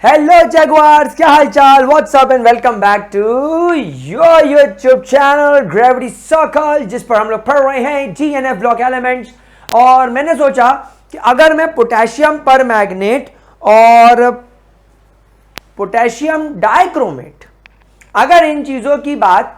Hello जगवार्स, क्या हाल चाल, what's up and welcome back to your YouTube channel gravity circle, जिस पर हम लोग पढ़ रहे हैं जीएनएफ ब्लॉक एलिमेंट्स। और मैंने सोचा कि अगर मैं पोटेशियम पर मैग्नेट और पोटेशियम डाइक्रोमेट, अगर इन चीजों की बात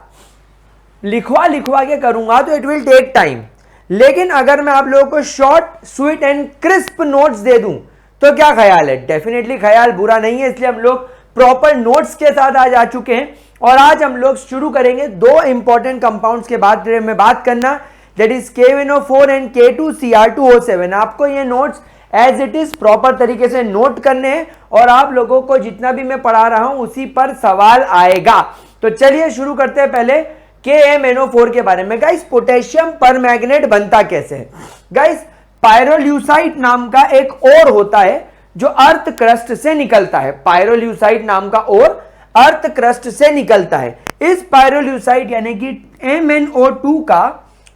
लिखवा के करूंगा तो इट विल टेक टाइम। लेकिन अगर मैं आप लोगों को short sweet and crisp notes दे दूं तो क्या ख्याल है? डेफिनेटली ख्याल बुरा नहीं है, इसलिए हम लोग प्रॉपर नोट्स के साथ आज आ चुके हैं। और आज हम लोग शुरू करेंगे दो इंपॉर्टेंट कंपाउंड्स के बारे में बात करना, that is KNO4 and K2Cr2O7। आपको ये notes as it is proper तरीके से नोट करने हैं और आप लोगों को जितना भी मैं पढ़ा रहा हूं उसी पर सवाल आएगा। तो चलिए शुरू करते हैं पहले KMNO4 के बारे में। गाइस, पोटेशियम पर मैग्नेट बनता कैसे है? गाइस, पायरोल्यूसाइट नाम का एक ओर होता है जो अर्थ क्रस्ट से निकलता है। पायरोल्यूसाइट नाम का ओर अर्थ क्रस्ट से निकलता है। इस पायरोल्यूसाइट यानी कि MnO2 का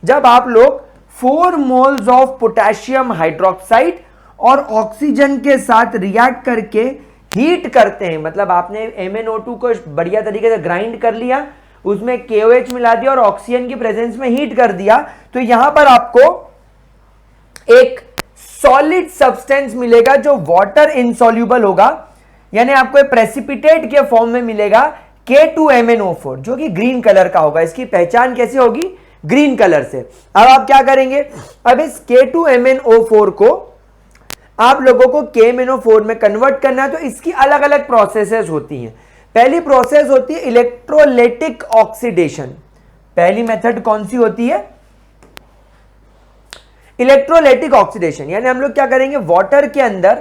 जब आप लोग 4 मोल्स ऑफ पोटेशियम हाइड्रोक्साइड और ऑक्सीजन के साथ रिएक्ट करके हीट करते हैं, मतलब आपने MnO2 को बढ़िया तरीके से ग्राइंड कर लिया, उसमें KOH मिला दिया और ऑक्सीजन की प्रेजेंस में हीट कर दिया, तो यहां पर आपको एक सॉलिड सब्सटेंस मिलेगा जो वाटर इनसॉल्युबल होगा, यानी आपको प्रेसिपिटेट के फॉर्म में मिलेगा K2MnO4, जो कि ग्रीन कलर का होगा। इसकी पहचान कैसे होगी? ग्रीन कलर से। अब आप क्या करेंगे? अब इस K2MnO4 को आप लोगों को KMnO4 में कन्वर्ट करना है, तो इसकी अलग अलग प्रोसेसेस होती हैं। पहली प्रोसेस होती है इलेक्ट्रोलाइटिक ऑक्सीडेशन। पहली मेथड कौन सी होती है? इलेक्ट्रोलाइटिक ऑक्सीडेशन, यानी हम लोग क्या करेंगे, वाटर के अंदर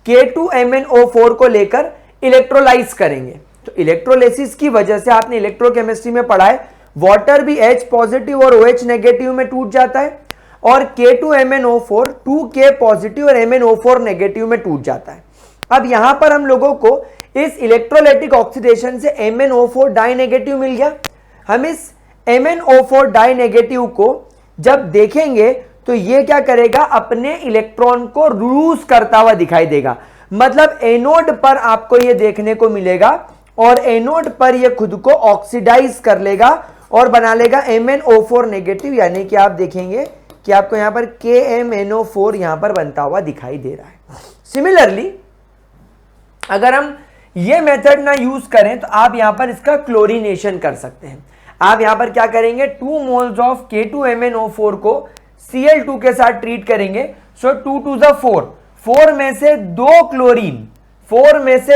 K2MnO4 को लेकर इलेक्ट्रोलाइज करेंगे। तो इलेक्ट्रोलाइसिस की वजह से आपने इलेक्ट्रोकेमिस्ट्री में पढ़ा है, वाटर भी H पॉजिटिव और OH नेगेटिव में टूट जाता है और K2MnO4 2K पॉजिटिव और MnO4 नेगेटिव में टूट जाता है। अब यहां पर हम लोगों को इस इलेक्ट्रोलाइटिक ऑक्सीडेशन से MnO4 डाई नेगेटिव मिल गया। हम इस MnO4 डाई नेगेटिव को जब देखेंगे तो ये क्या करेगा, अपने इलेक्ट्रॉन को लूज करता हुआ दिखाई देगा। मतलब एनोड पर आपको ये देखने को मिलेगा और एनोड पर ये खुद को ऑक्सीडाइज कर लेगा और बना लेगा MnO4 नेगेटिव, यानी कि आप देखेंगे कि आपको यहां पर KMNO4 यहां पर बनता हुआ दिखाई दे रहा है। सिमिलरली अगर हम ये मेथड ना यूज करें तो आप यहां पर इसका क्लोरीनेशन कर सकते हैं। आप यहां पर क्या करेंगे, 2 मोल्स ऑफ K2MnO4 को Cl2 के साथ ट्रीट करेंगे। सो 2 2 4, 4 में से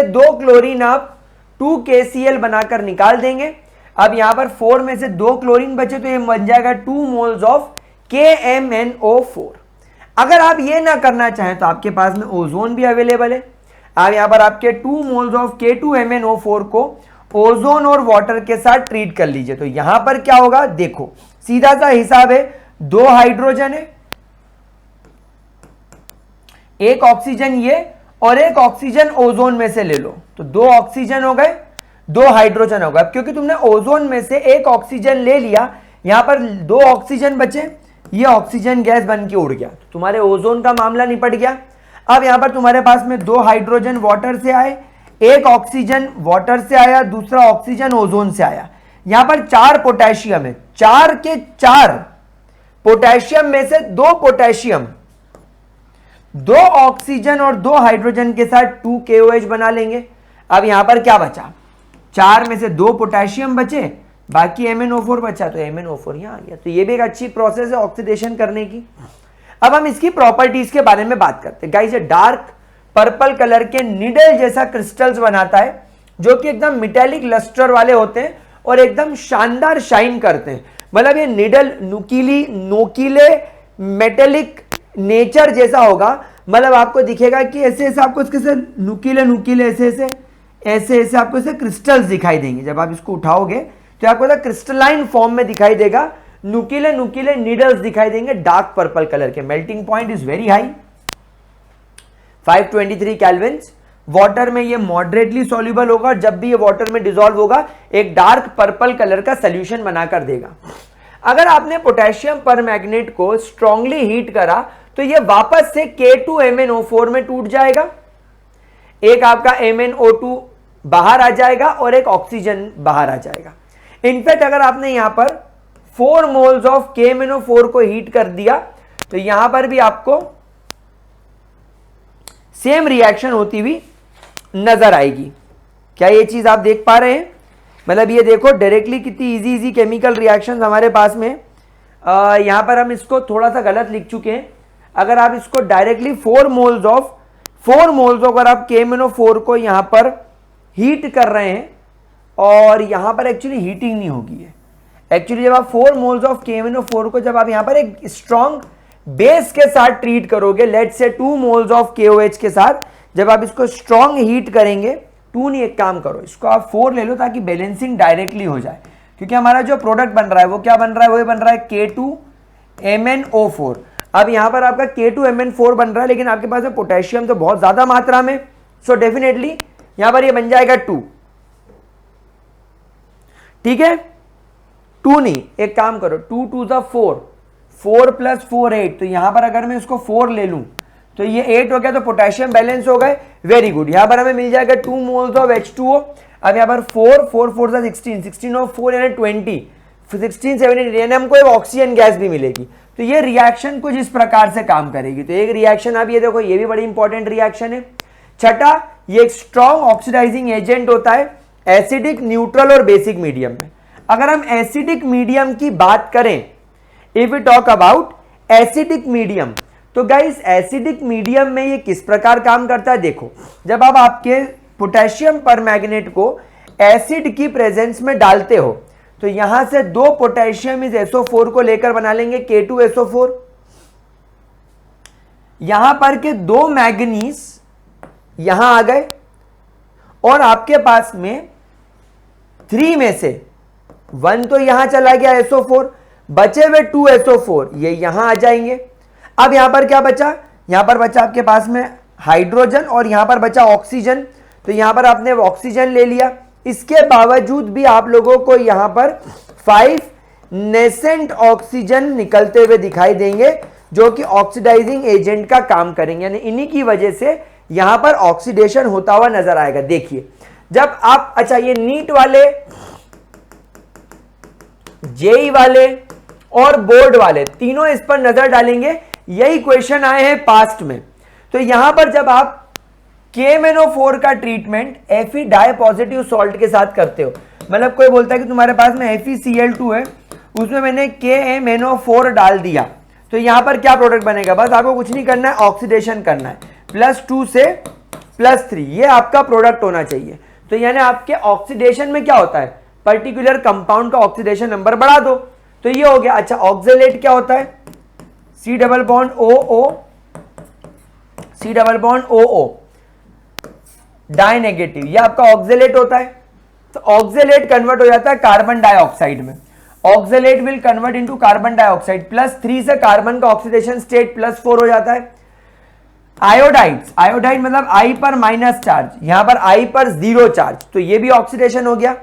2 क्लोरीन आप 2KCl बनाकर निकाल देंगे। अब यहां पर 4 में से 2 क्लोरीन बचे तो ये बन जाएगा 2 मोल्स ऑफ KMNO4। अगर आप ये ना करना चाहें तो आपके पास में ओजोन भी अवेलेबल है। आप यहां पर आपके 2 मोल्स ऑफ K2MnO4 को ओजोन और वाटर के साथ ट्रीट कर लीजिए। तो यहां पर क्या होगा, देखो सीधा सा हिसाब है, 2 हाइड्रोजन है, एक ऑक्सीजन ये और एक ऑक्सीजन ओजोन में से ले लो, तो 2 ऑक्सीजन हो गए, 2 हाइड्रोजन हो गए। क्योंकि तुमने ओजोन में से एक ऑक्सीजन ले लिया, यहां पर 2 ऑक्सीजन बचे, ये ऑक्सीजन गैस बन के उड़ गया, तो तुम्हारे ओजोन का मामला निपट गया। अब यहां पर तुम्हारे पास में 2 हाइड्रोजन वाटर से आए, एक ऑक्सीजन वाटर से आया, दूसरा ऑक्सीजन ओजोन से आया। यहां पर 4 पोटेशियम है, 4 के 4 पोटेशियम में से 2 पोटेशियम 2 ऑक्सीजन और 2 हाइड्रोजन के साथ 2 KOH बना लेंगे। अब यहां पर क्या बचा, 4 में से 2 पोटेशियम बचे, बाकी MnO4 बचा, तो MnO4 यहां आ गया। तो ये भी एक अच्छी प्रोसेस है ऑक्सीडेशन करने की। अब हम इसकी प्रॉपर्टीज के बारे में बात करते हैं। गाइस, ये डार्क पर्पल कलर के निडल जैसा क्रिस्टल्स बनाता है, जो कि एकदम मेटेलिक लस्टर वाले होते हैं और एकदम शानदार शाइन करते हैं। मतलब ये निडल नोकीले मेटेलिक नेचर जैसा होगा। मतलब आपको दिखेगा कि ऐसे ऐसे आपको इसके से नुकीले ऐसे आपको इसे क्रिस्टल्स दिखाई देंगे। जब आप इसको उठाओगे तो आपको क्रिस्टलाइन फॉर्म में दिखाई देगा, नुकीले नीडल्स दिखाई देंगे डार्क पर्पल कलर के। Melting point is very high, 523 kelvin. Water में ये मॉडरेटली सॉल्युबल होगा और जब भी ये वाटर में डिसॉल्व होगा एक डार्क पर्पल कलर का सॉल्यूशन बनाकर देगा। अगर आपने पोटेशियम परमैग्नेट को स्ट्रांगली हीट करा तो ये वापस से K2MnO4 में टूट जाएगा। एक आपका MnO2 बाहर आ जाएगा और एक ऑक्सीजन बाहर आ जाएगा। इनफैक्ट अगर आपने यहां पर 4 मोल्स ऑफ KMnO4 को हीट कर दिया तो यहां पर भी आपको सेम रिएक्शन होती हुई नजर आएगी। क्या ये चीज आप देख पा रहे हैं? मतलब ये देखो डायरेक्टली कितनी इजी केमिकल रिएक्शंस हमारे पास में। यहां पर हम इसको थोड़ा सा गलत लिख चुके हैं। अगर आप इसको डायरेक्टली 4 मोल्स ऑफ अगर आप KMnO4 को यहां पर हीट कर रहे हैं और यहां पर एक्चुअली हीटिंग नहीं होगी है। एक्चुअली जब आप 4 मोल्स ऑफ KMnO4 को जब आप यहां पर एक स्ट्रॉन्ग बेस के साथ ट्रीट करोगे, let's say 2 moles of KOH के साथ, जब आप इसको स्ट्रॉन्ग हीट करेंगे, 2 नहीं, एक काम करो इसको आप 4 ले लो ताकि बैलेंसिंग डायरेक्टली हो जाए। क्योंकि हमारा जो प्रोडक्ट बन रहा है वो क्या बन रहा है? वो बन रहा है K2MnO4। अब यहां पर आपका K2Mn4 बन रहा है, लेकिन आपके पास में पोटेशियम तो बहुत ज्यादा मात्रा में, सो डेफिनेटली यहां पर ये बन जाएगा 2। ठीक है, 2 नहीं, एक काम करो, 2 2 4, 4 + 4 8, तो यहां पर अगर मैं इसको 4 ले लूं तो ये 8 हो गया, तो पोटेशियम बैलेंस हो गए। वेरी गुड, यहां पर हमें मिल जाएगा 2 मोल्स ऑफ H2O। अब यहां पर 4 4 4 16, 16 और 4 यानी 20, 16 17 यानी हमको एक ऑक्सीजन गैस भी मिलेगी। तो ये रिएक्शन कुछ इस प्रकार से काम करेगी। तो एक रिएक्शन आप ये देखो, ये भी बड़ी इंपॉर्टेंट रिएक्शन है। छठा, ये एक स्ट्रॉन्ग ऑक्सीडाइजिंग एजेंट होता है एसिडिक, न्यूट्रल और बेसिक मीडियम में। अगर हम एसिडिक मीडियम की बात करें, if you talk about acidic medium, तो गाइस एसिडिक मीडियम में ये किस प्रकार काम करता है? देखो, जब आप आपके पोटेशियम परमैंगनेट को एसिड की प्रेजेंस में डालते हो तो यहां से 2 पोटेशियम इस SO4 को लेकर बना लेंगे K2SO4। यहां पर के 2 मैग्नीज यहां आ गए और आपके पास में 3 में से 1 तो यहां चला गया SO4, बचे हुए 2 SO4 ये यहां आ जाएंगे। अब यहां पर क्या बचा? यहां पर बचा आपके पास में हाइड्रोजन और यहां पर बचा ऑक्सीजन। तो यहां पर आपने ऑक्सीजन ले लिया। इसके बावजूद भी आप लोगों को यहां पर 5 नेसेंट ऑक्सीजन निकलते हुए दिखाई देंगे जो कि ऑक्सीडाइजिंग एजेंट का काम करेंगे, यानी इन्हीं की वजह से यहां पर ऑक्सीडेशन होता हुआ नजर आएगा। देखिए, जब आप, अच्छा ये नीट वाले, जेई वाले और बोर्ड वाले तीनों इस पर नजर डालेंगे, यही क्वेश्चन आए हैं पास्ट में। तो यहां पर जब आप KMnO4 का treatment Fe di positive salt के साथ करते हो, मतलब कोई बोलता है कि तुम्हारे पास में FeCl2 है, उसमें मैंने KMnO4 डाल दिया, तो यहां पर क्या प्रोडक्ट बनेगा? बस आपको कुछ नहीं करना है, ऑक्सीडेशन करना है, +2 से +3, ये आपका प्रोडक्ट होना चाहिए। तो यानी आपके ऑक्सीडेशन में क्या होता है? पर्टिकुलर कंपाउंड का ऑक्सीडेशन नंबर बढ़ा दो, तो ये हो गया। अच्छा, ऑक्जेलेट क्या होता है? C double bond OO die negative, ये आपका ऑक्जेलेट होता है। तो ऑक्जेलेट कन्वर्ट हो जाता है कार्बन डाइऑक्साइड में। Oxalate will convert into carbon dioxide, +3 से कार्बन का ऑक्सीडेशन स्टेट +4 हो जाता है। आयोडाइड्स, आयोडाइड मतलब I पर माइनस चार्ज, यहां पर I पर 0 चार्ज, तो ये भी ऑक्सीडेशन हो गया।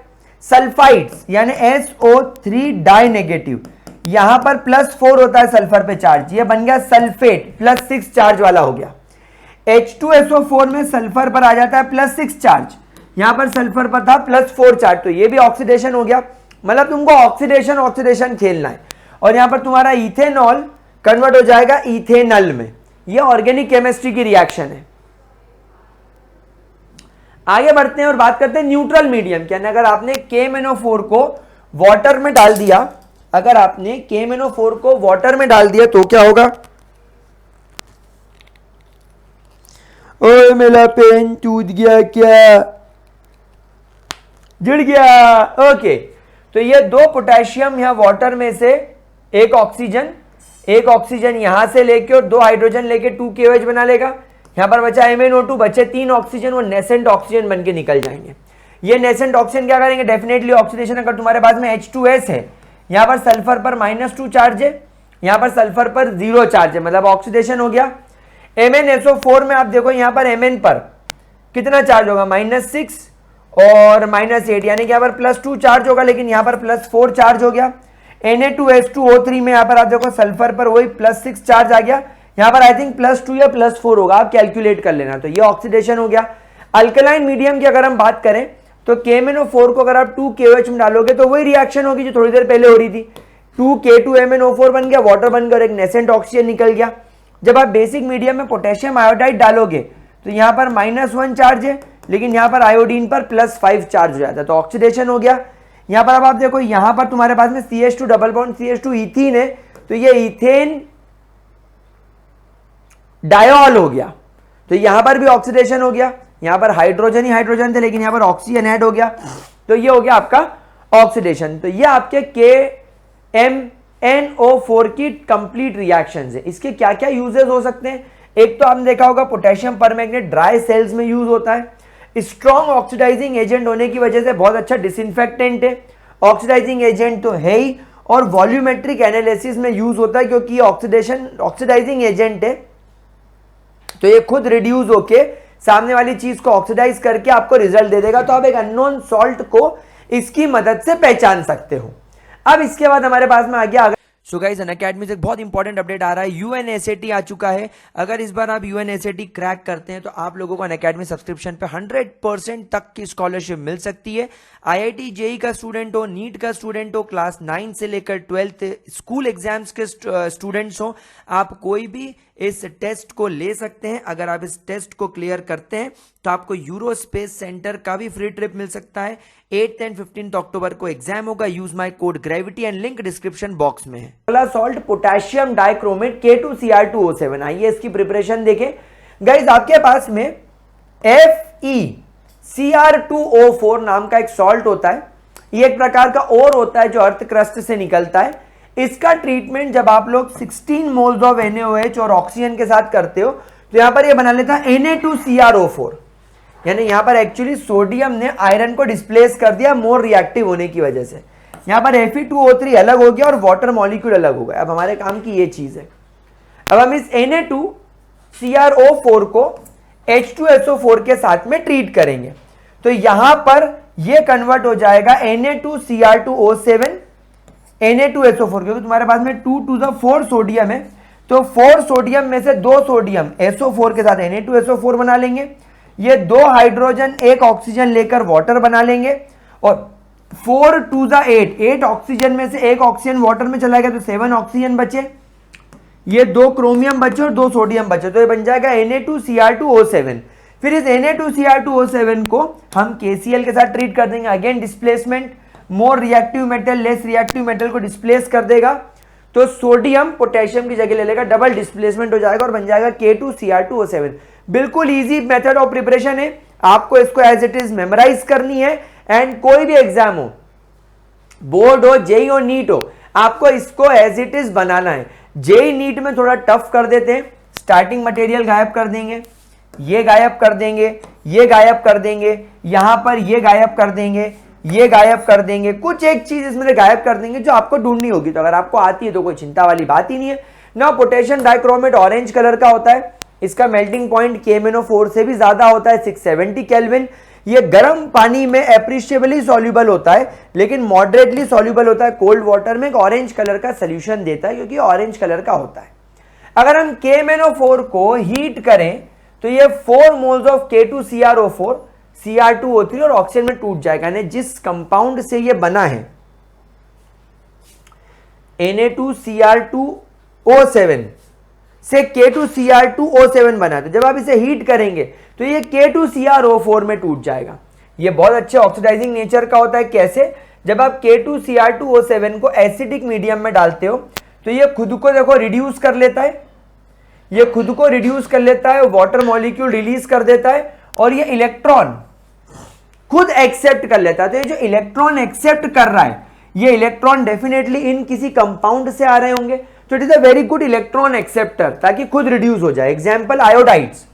सल्फाइड्स यानी SO3 डाई नेगेटिव, यहां पर +4 होता है सल्फर पे चार्ज, ये बन गया सल्फेट, +6 चार्ज वाला हो गया। H2SO4 में सल्फर पर आ जाता है +6 चार्ज, यहां पर सल्फर पर था +4 चार्ज, तो ये भी ऑक्सीडेशन हो गया। मतलब तुमको ऑक्सीडेशन खेलना है। और यहां पर तुम्हारा इथेनॉल कन्वर्ट हो जाएगा इथेनल में। ये ऑर्गेनिक केमिस्ट्री की रिएक्शन है। आगे बढ़ते हैं और बात करते हैं न्यूट्रल मीडियम की। अगर आपने KMnO4 को वाटर में डाल दिया, अगर आपने KMnO4 को वाटर में डाल दिया तो क्या होगा? ओए मेरा पेन टूट गया क्या? जुड़ गया। ओके, तो ये 2 पोटेशियम या वाटर में से एक ऑक्सीजन यहां से लेके और 2 हाइड्रोजन लेके 2 KOH बना लेगा। यहां पर बचा MnO2, बचे 3 ऑक्सीजन, वो नेसेंट ऑक्सीजन बन के निकल जाएंगे। ये नेसेंट ऑक्सीजन क्या करेंगे? Definitely oxidation. अगर तुम्हारे पास में H2S है, यहां पर सल्फर पर -2 चार्ज है, यहां पर सल्फर पर 0 चार्ज है, मतलब ऑक्सीडेशन हो गया। MnSO4 में आप देखो, यहां पर Mn पर कितना चार्ज होगा? -6 और -8, यानी कि यहां पर +2 चार्ज होगा, लेकिन यहां पर +4 चार्ज हो गया। Na2H2O3 में यहां पर आप देखो सल्फर पर वही +6 चार्ज आ गया, यहां पर आई थिंक +2 या +4 होगा, आप कैलकुलेट कर लेना। तो ये ऑक्सीडेशन हो गया। अल्कलाइन मीडियम की अगर हम बात करें तो KMnO4 को अगर आप 2KOH में डालोगे तो वही रिएक्शन होगी जो थोड़ी देर पहले हो रही थी, 2K2MnO4 बन गया, वाटर बनकर और एक नेसेंट ऑक्सीजन निकल गया। जब आप बेसिक मीडियम में पोटेशियम आयोडाइड डालोगे तो यहां पर -1 चार्ज है, लेकिन यहां पर आयोडीन पर +5 चार्ज हो जाता है, तो ऑक्सीडेशन हो गया। यहां पर अब आप देखो, यहां पर तुम्हारे पास में CH2 double bond CH2 ethene है, तो ये इथेन डायोल हो गया, तो यहां पर भी ऑक्सीडेशन हो गया। यहां पर हाइड्रोजन ही हाइड्रोजन थे, लेकिन यहां पर ऑक्सीजन ऐड हो गया, तो ये हो गया आपका ऑक्सीडेशन। तो ये आपके KMnO4 की कंप्लीट रिएक्शंस है। इसके क्या क्या यूजेस हो सकते हैं? एक तो आपने देखा होगा पोटेशियम परमैंगनेट ड्राई सेल्स में यूज होता है, स्ट्रॉन्ग ऑक्सीडाइजिंग एजेंट होने की वजह से बहुत अच्छा डिसइंफेक्टेंट है, ऑक्सीडाइजिंग एजेंट तो है ही, और वॉल्यूमेट्रिक एनालिसिस में यूज होता है क्योंकि ये ऑक्सीडाइजिंग एजेंट है, तो ये खुद रिड्यूस होके सामने वाली चीज को ऑक्सीडाइज करके आपको रिजल्ट दे देगा, तो आप एक अननोन सॉल्ट को इसकी मदद से पहचान सकते हो। अब इसके बाद हमारे पास में आ गया, सो गाइस अनअकैडमी से एक बहुत इंपॉर्टेंट अपडेट आ रहा है, UNACT आ चुका है। अगर इस बार आप UNACT क्रैक करते हैं तो आप लोगों को अनअकैडमी सब्सक्रिप्शन पे 100% तक की स्कॉलरशिप मिल सकती है। IIT JEE का स्टूडेंट हो, नीट का स्टूडेंट हो, क्लास 9 से लेकर 12th स्कूल एग्जाम्स के स्टूडेंट्स हो, आप कोई भी इस टेस्ट को ले सकते हैं। अगर आप इस टेस्ट को क्लियर करते हैं तो आपको यूरोस्पेस सेंटर का भी फ्री ट्रिप मिल सकता है। 8th एंड 15th अक्टूबर को एग्जाम होगा। Use my code gravity and link description box में है। अगला सॉल्ट पोटेशियम डाइक्रोमेट K2Cr2O7। आइए इसकी प्रिपरेशन देखें। गाइस आपके पास में FeCr2O4 नाम का एक सॉल्ट होता है, ये एक प्रकार का ओर होता है जो अर्थ क्रस्ट से निकलता है। इसका ट्रीटमेंट जब आप लोग 16 मोल्स ऑफ NaOH और ऑक्सीजन के साथ करते हो तो यहां पर ये बना लेता है Na2Cr O4, यानी यहां पर एक्चुअली सोडियम ने आयरन को डिस्प्लेस कर दिया मोर रिएक्टिव होने की वजह से। यहां पर Fe2O3 अलग हो गया और वाटर मॉलिक्यूल अलग हो गया। अब हमारे काम की ये चीज है, अब हम इस Na2CrO4 को H2SO4 के साथ में ट्रीट करेंगे, तो यहां पर ये कन्वर्ट हो जाएगा Na2Cr2O7 Na2SO4, क्योंकि तुम्हारे पास में 2 to the 4 सोडियम है, तो 4 सोडियम में से 2 सोडियम SO4 के साथ Na2SO4 बना लेंगे। ये 2 हाइड्रोजन 1 ऑक्सीजन लेकर वाटर बना लेंगे, और 4 to the 8 ऑक्सीजन में से 1 ऑक्सीजन वाटर में चला गया तो 7 ऑक्सीजन बचे, ये 2 क्रोमियम बचे और 2 सोडियम बचे, तो ये बन जाएगा Na2Cr2O7। फिर इस Na2Cr2O7 को हम KCl के साथ ट्रीट कर देंगे। Again displacement, more reactive metal less reactive metal को डिस्प्लेस कर देगा, तो सोडियम पोटेशियम की जगह ले लेगा, डबल डिस्प्लेसमेंट हो जाएगा और बन जाएगा K2Cr2O7। बिल्कुल इजी मेथड ऑफ प्रिपरेशन है, आपको इसको एज इट इज मेमोराइज करनी है। एंड कोई भी एग्जाम हो, बोर्ड हो, जेई हो, नीट हो, आपको इसको एज इट इज बनाना है। जेई नीट में थोड़ा टफ कर देते हैं, स्टार्टिंग मटेरियल गायब कर देंगे, ये गायब कर देंगे, ये गायब कर देंगे, यहां पर ये गायब कर देंगे, ये गायब कर देंगे, कुछ एक चीज इसमें गायब कर देंगे जो आपको ढूंढनी होगी। तो अगर आपको आती है तो कोई चिंता वाली बात ही नहीं है ना। पोटेशियम डाइक्रोमेट ऑरेंज कलर का होता है, इसका मेल्टिंग पॉइंट KMnO4 से भी ज्यादा होता है, 670 केल्विन। ये गर्म पानी में एप्रिशिएबली सॉल्युबल होता है, लेकिन मॉडरेटली सॉल्युबल होता है कोल्ड वाटर में। एक ऑरेंज कलर का सोल्यूशन देता है क्योंकि ऑरेंज कलर का होता है। अगर हम KMnO4 को हीट करें तो ये 4 moles of K2Cr O4 Cr2O3 और ऑक्सीजन में टूट जाएगा, यानी जिस कंपाउंड से ये बना है Na2Cr2O7 से K2Cr2O7 बना है, तो जब आप इसे हीट करेंगे तो ये K2CrO4 में टूट जाएगा। ये बहुत अच्छे ऑक्सीडाइजिंग नेचर का होता है। कैसे? जब आप K2Cr2O7 को एसिडिक मीडियम में डालते हो तो ये खुद को देखो रिड्यूस कर लेता है, ये खुद को रिड्यूस कर लेता है, वाटर मॉलिक्यूल रिलीज कर देता है, और ये इलेक्ट्रॉन खुद एक्सेप्ट कर लेता है। तो ये जो इलेक्ट्रॉन एक्सेप्ट कर रहा है, ये इलेक्ट्रॉन डेफिनेटली इन किसी कंपाउंड से आ रहे होंगे, तो it is a very good electron acceptor, ताकि खुद रिड्यूस हो जाए। एग्जांपल आयोडाइड्स,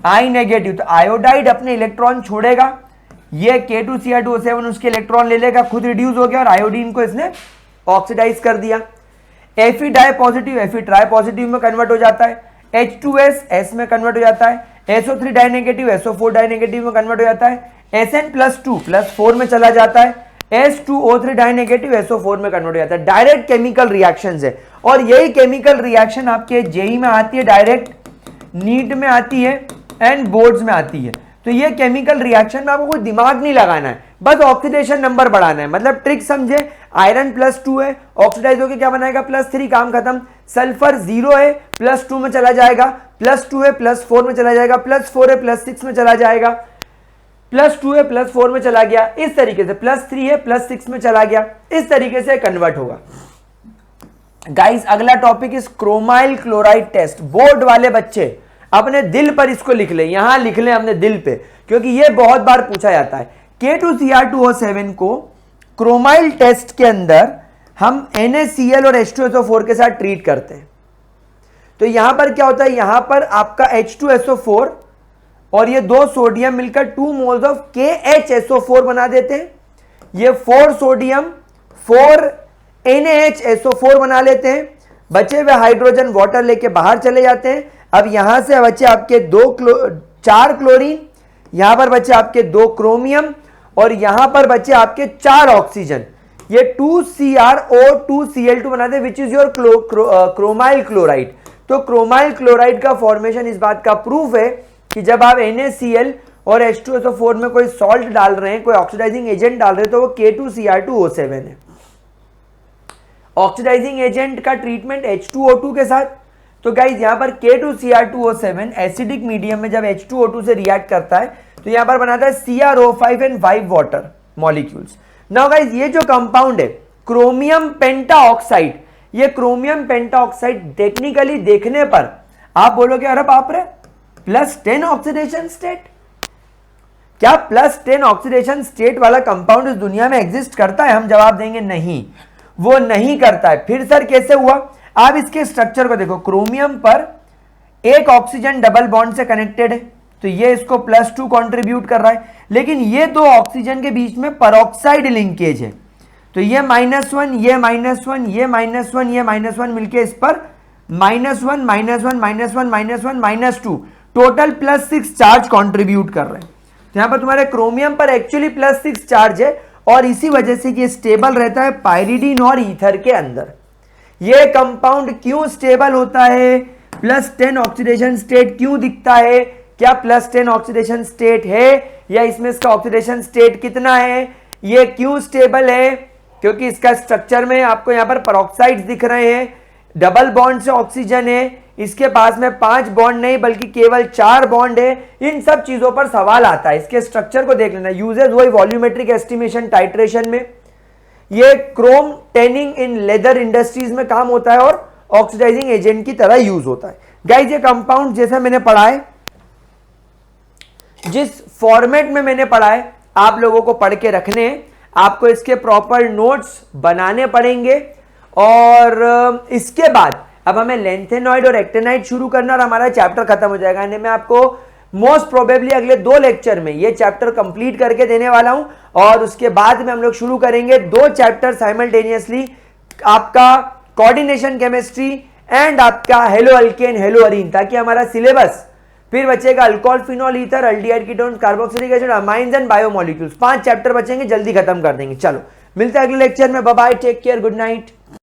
I नेगेटिव, तो आयोडाइड अपने इलेक्ट्रॉन छोड़ेगा, ये K2Cr2O7 उसके इलेक्ट्रॉन ले लेगा, खुद रिड्यूस हो गया, और आयोडीन को इसने ऑक्सीडाइज कर दिया। Fe di positive Fe tri positive में कन्वर्ट हो जाता है, H2S S में कन्वर्ट हो जाता है, SO3 die negative SO4 die negative में कन्वर्ट हो जाता है, Sn+2 +4 में चला जाता है, H2O3 डाई नेगेटिव SO4 में कन्वर्ट हो जाता है। डायरेक्ट केमिकल रिएक्शंस है, और यही केमिकल रिएक्शन आपके जेई में आती है, डायरेक्ट नीट में आती है, एंड बोर्ड्स में आती है। तो ये केमिकल रिएक्शन में आपको कोई दिमाग नहीं लगाना है, बस ऑक्सीडेशन नंबर बढ़ाना है। मतलब ट्रिक समझे, आयरन +2 है, ऑक्सीडाइज होकर क्या बनाएगा +3, काम खत्म। सल्फर 0 है, +2 में चला जाएगा, +2 है +4 में चला जाएगा, +4 है +6 में चला जाएगा, +2 है +4 में चला गया, इस तरीके से +3 है +6 में चला गया, इस तरीके से कन्वर्ट होगा। गाइस अगला टॉपिक इस क्रोमाइल क्लोराइड टेस्ट। बोर्ड वाले बच्चे अपने दिल पर इसको लिख ले, यहां लिख ले अपने दिल पे, क्योंकि ये बहुत बार पूछा जाता है। K2Cr2O7 को क्रोमाइल टेस्ट के अंदर हम NaCl और H2SO4 के साथ ट्रीट करते हैं। तो यहां पर क्या होता है, यहां पर आपका H2SO4 और ये 2 सोडियम मिलकर 2 मोल्स ऑफ KHSO4 बना देते हैं। ये 4 सोडियम 4 NaHSO4 बना लेते हैं। बचे हुए हाइड्रोजन वाटर लेके बाहर चले जाते हैं। अब यहां से बचे आपके 4 क्लोरीन, यहां पर बचे आपके 2 क्रोमियम और यहां पर बचे आपके 4 ऑक्सीजन। ये 2CrO2Cl2 बनाते हैं, which is your chromyl chloride. तो क्रोमाइल क्लोराइड का फॉर्मेशन इस बात का प्रूफ है कि जब आप NaCl और H2SO4 में कोई सॉल्ट डाल रहे हैं, कोई ऑक्सीडाइजिंग एजेंट डाल रहे हैं, तो वो K2Cr2O7 है। ऑक्सीडाइजिंग एजेंट का ट्रीटमेंट H2O2 के साथ। तो गाइज यहां पर K2Cr2O7 एसिडिक मीडियम में जब H2O2 से रिएक्ट करता है तो यहां पर बनाता है CrO5 and 5 water molecules. Now guys ये जो कंपाउंड है क्रोमियम पेंटाऑक्साइड, ये क्रोमियम पेंटाऑक्साइड टेक्निकली देखने पर आप बोलोगे अरे बाप रे +10 ऑक्सीडेशन स्टेट, क्या +10 ऑक्सीडेशन स्टेट वाला कंपाउंड इस दुनिया में एग्जिस्ट करता है? हम जवाब देंगे नहीं, वो नहीं करता है। फिर सर कैसे हुआ? आप इसके स्ट्रक्चर को देखो, क्रोमियम पर एक ऑक्सीजन डबल बॉन्ड से कनेक्टेड है, तो ये इसको +2 कंट्रीब्यूट कर रहा है, लेकिन ये 2 ऑक्सीजन के बीच में पेरोक्साइड लिंकेज है, तो ये -1 ये -1 ये -1 ये -1 मिलके इस पर -1 -1 -2 टोटल +6 चार्ज कंट्रीब्यूट कर रहे हैं। तो यहां पर तुम्हारे क्रोमियम पर एक्चुअली +6 चार्ज है और इसी वजह से ये स्टेबल रहता है पायरिडीन और ईथर के अंदर। ये कंपाउंड क्यों स्टेबल होता है? +10 ऑक्सीडेशन स्टेट क्यों दिखता है? क्या +10 ऑक्सीडेशन स्टेट है या इसमें इसका ऑक्सीडेशन स्टेट कितना है? ये क्यों स्टेबल है? क्योंकि इसका स्ट्रक्चर में आपको यहां पर पेरोक्साइड्स दिख रहे हैं, डबल बॉन्ड से ऑक्सीजन है, इसके पास में 5 बॉन्ड नहीं बल्कि केवल 4 बॉन्ड है। इन सब चीजों पर सवाल आता है, इसके स्ट्रक्चर को देख लेना। यूजेस वही वॉल्यूमेट्रिक एस्टिमेशन टाइट्रेशन में, ये क्रोम टेनिंग इन लेदर इंडस्ट्रीज में काम होता है और ऑक्सीडाइजिंग एजेंट की तरह यूज होता है। गाइस ये कंपाउंड जैसे मैंने पढ़ा है, जिस फॉर्मेट में मैंने पढ़ा है आप लोगों को पढ़ के रखने हैं, आपको इसके प्रॉपर नोट्स बनाने पड़ेंगे और इसके बाद अब हमें लेंथेनॉइड और एक्टेनाइड शुरू करना और हमारा चैप्टर खत्म हो जाएगा। यानी मैं आपको मोस्ट प्रोबेबली अगले 2 लेक्चर में ये चैप्टर कंप्लीट करके देने वाला हूं और उसके बाद में हम लोग शुरू करेंगे 2 चैप्टर साइमल्टेनियसली, आपका कोऑर्डिनेशन केमिस्ट्री एंड आपका हेलो अल्केन हेलो अरीन, ताकि हमारा सिलेबस फिर बचेगा alcohol phenol ether aldehyde ketone carboxylic acid amines and biomolecules. 5 chapter बचेंगे, जल्दी खत्म कर देंगे। चलो मिलते हैं अगले लेक्चर में, bye bye, take care, good night.